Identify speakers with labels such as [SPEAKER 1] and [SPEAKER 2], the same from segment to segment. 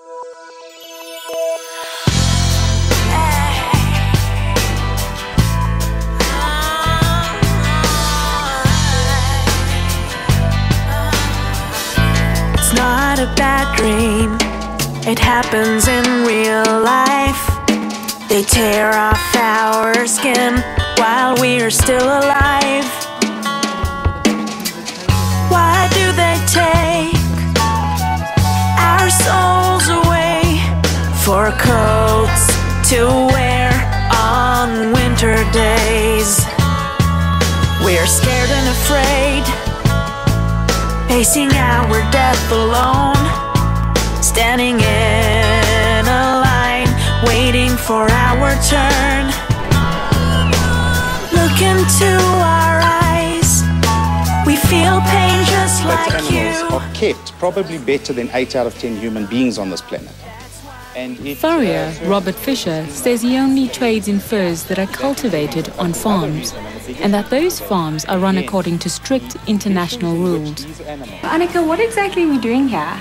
[SPEAKER 1] It's not a bad dream, it happens in real life. They tear off our skin while we're still alive. Why do they take our souls away for coats to wear on winter days? We're scared and afraid, facing our death alone, standing in a line, waiting for our turn. Look into our eyes, we feel pain just like you.
[SPEAKER 2] Animals are kept probably better than 8 out of 10 human beings on this planet.
[SPEAKER 3] Furrier, Robert Fischer, says he only trades in furs that are cultivated on farms, and that those farms are run according to strict international rules.
[SPEAKER 4] Annika, what exactly are we doing here?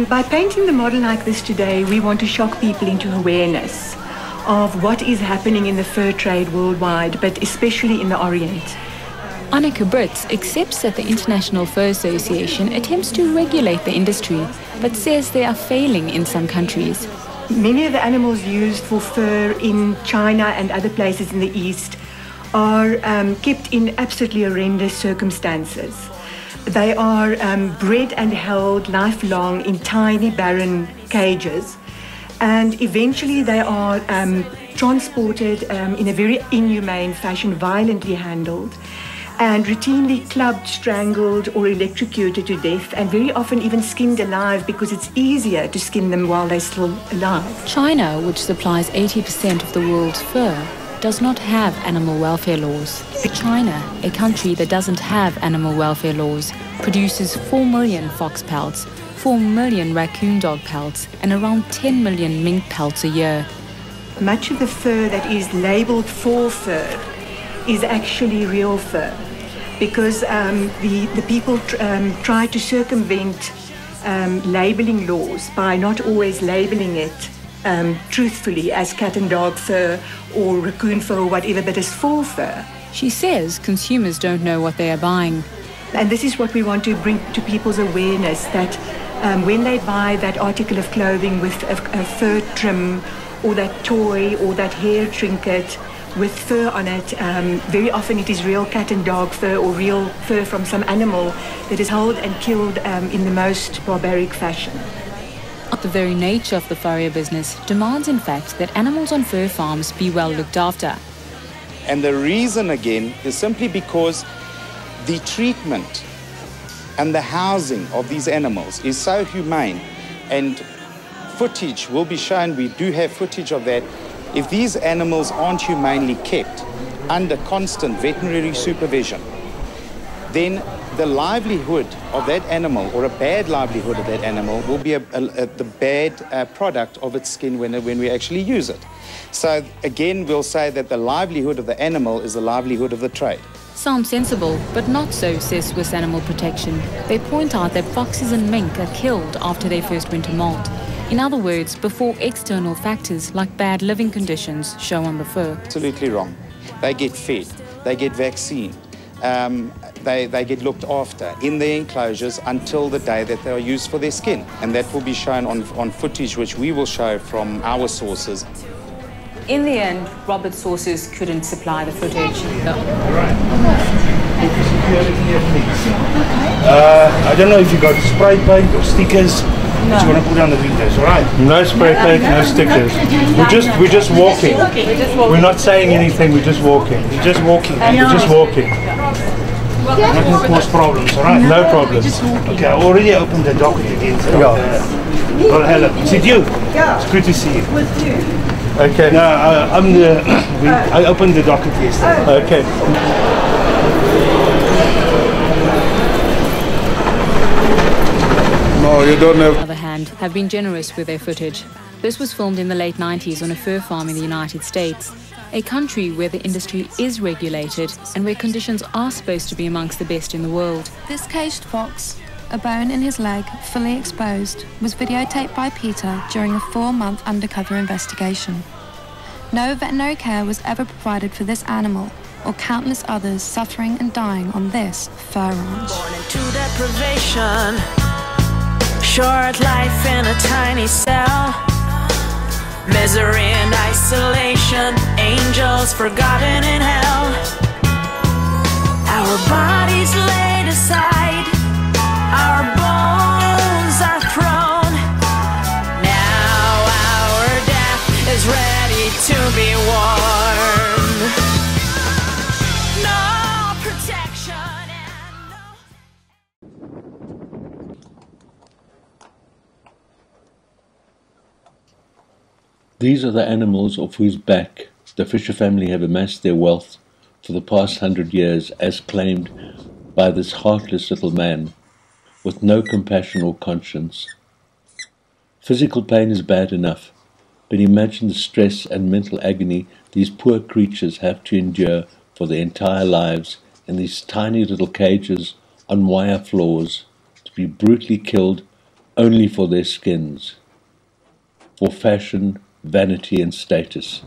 [SPEAKER 4] By painting the model like this today, we want to shock people into awareness of what is happening in the fur trade worldwide, but especially in the Orient.
[SPEAKER 3] Annika Brits accepts that the International Fur Association attempts to regulate the industry, but says they are failing in some countries.
[SPEAKER 4] Many of the animals used for fur in China and other places in the East are kept in absolutely horrendous circumstances. They are bred and held lifelong in tiny, barren cages, and eventually they are transported in a very inhumane fashion, violently handled, and routinely clubbed, strangled, or electrocuted to death, and very often even skinned alive because it's easier to skin them while they're still alive.
[SPEAKER 3] China, which supplies 80% of the world's fur, does not have animal welfare laws. China, a country that doesn't have animal welfare laws, produces 4 million fox pelts, 4 million raccoon dog pelts, and around 10 million mink pelts a year.
[SPEAKER 4] Much of the fur that is labeled for fur is actually real fur, because the people try to circumvent labeling laws by not always labeling it truthfully as cat and dog fur or raccoon fur or whatever, but as full fur.
[SPEAKER 3] She says consumers don't know what they are buying.
[SPEAKER 4] And this is what we want to bring to people's awareness, that when they buy that article of clothing with a fur trim or that toy or that hair trinket with fur on it, very often it is real cat and dog fur or real fur from some animal that is held and killed in the most barbaric fashion.
[SPEAKER 3] The very nature of the furrier business demands, in fact, that animals on fur farms be well looked after.
[SPEAKER 2] And the reason, again, is simply because the treatment and the housing of these animals is so humane, and footage will be shown, we do have footage of that. If these animals aren't humanely kept under constant veterinary supervision, then the livelihood of that animal, or a bad livelihood of that animal, will be the bad product of its skin when we actually use it. So again, we'll say that the livelihood of the animal is the livelihood of the trade.
[SPEAKER 3] Sounds sensible, but not so, says Swiss Animal Protection. They point out that foxes and mink are killed after they first went to molt. In other words, before external factors like bad living conditions show on the fur.
[SPEAKER 2] Absolutely wrong. They get fed, they get vaccine, they get looked after in their enclosures until the day that they are used for their skin. And that will be shown on footage which we will show from our sources.
[SPEAKER 3] In the end, Robert's sources couldn't supply the footage.
[SPEAKER 5] I don't know if you got spray paint or stickers that you want to put on the windows, all right? No spray paint, no stickers. We're just walking. We're not saying anything, we're just walking. We're just walking. We're just walking. Not going to cause problems, all right? No problems. Okay, I already opened the docket again. So well, hello. Is it you? Yeah. It's good to see you. With you. Okay. No, I opened the docket yesterday. Okay.
[SPEAKER 6] No, you don't have.
[SPEAKER 3] On the other hand, have been generous with their footage. This was filmed in the late 90s on a fur farm in the United States, a country where the industry is regulated and where conditions are supposed to be amongst the best in the world.
[SPEAKER 7] This caged fox
[SPEAKER 6] a bone in his leg, fully exposed, was videotaped by Peter during a 4-month undercover investigation. No veterinary care was ever provided for this animal, or countless others suffering and dying on this fur ranch.
[SPEAKER 1] Born into deprivation, short life in a tiny cell, misery and isolation, angels forgotten in hell. Our bodies laid aside, our bones are thrown. Now our death is ready to be worn. No protection and no...
[SPEAKER 7] These are the animals of whose back the Fisher family have amassed their wealth for the past 100 years, as claimed by this heartless little man, with no compassion or conscience. Physical pain is bad enough, but imagine the stress and mental agony these poor creatures have to endure for their entire lives in these tiny little cages on wire floors, to be brutally killed only for their skins, for fashion, vanity and status.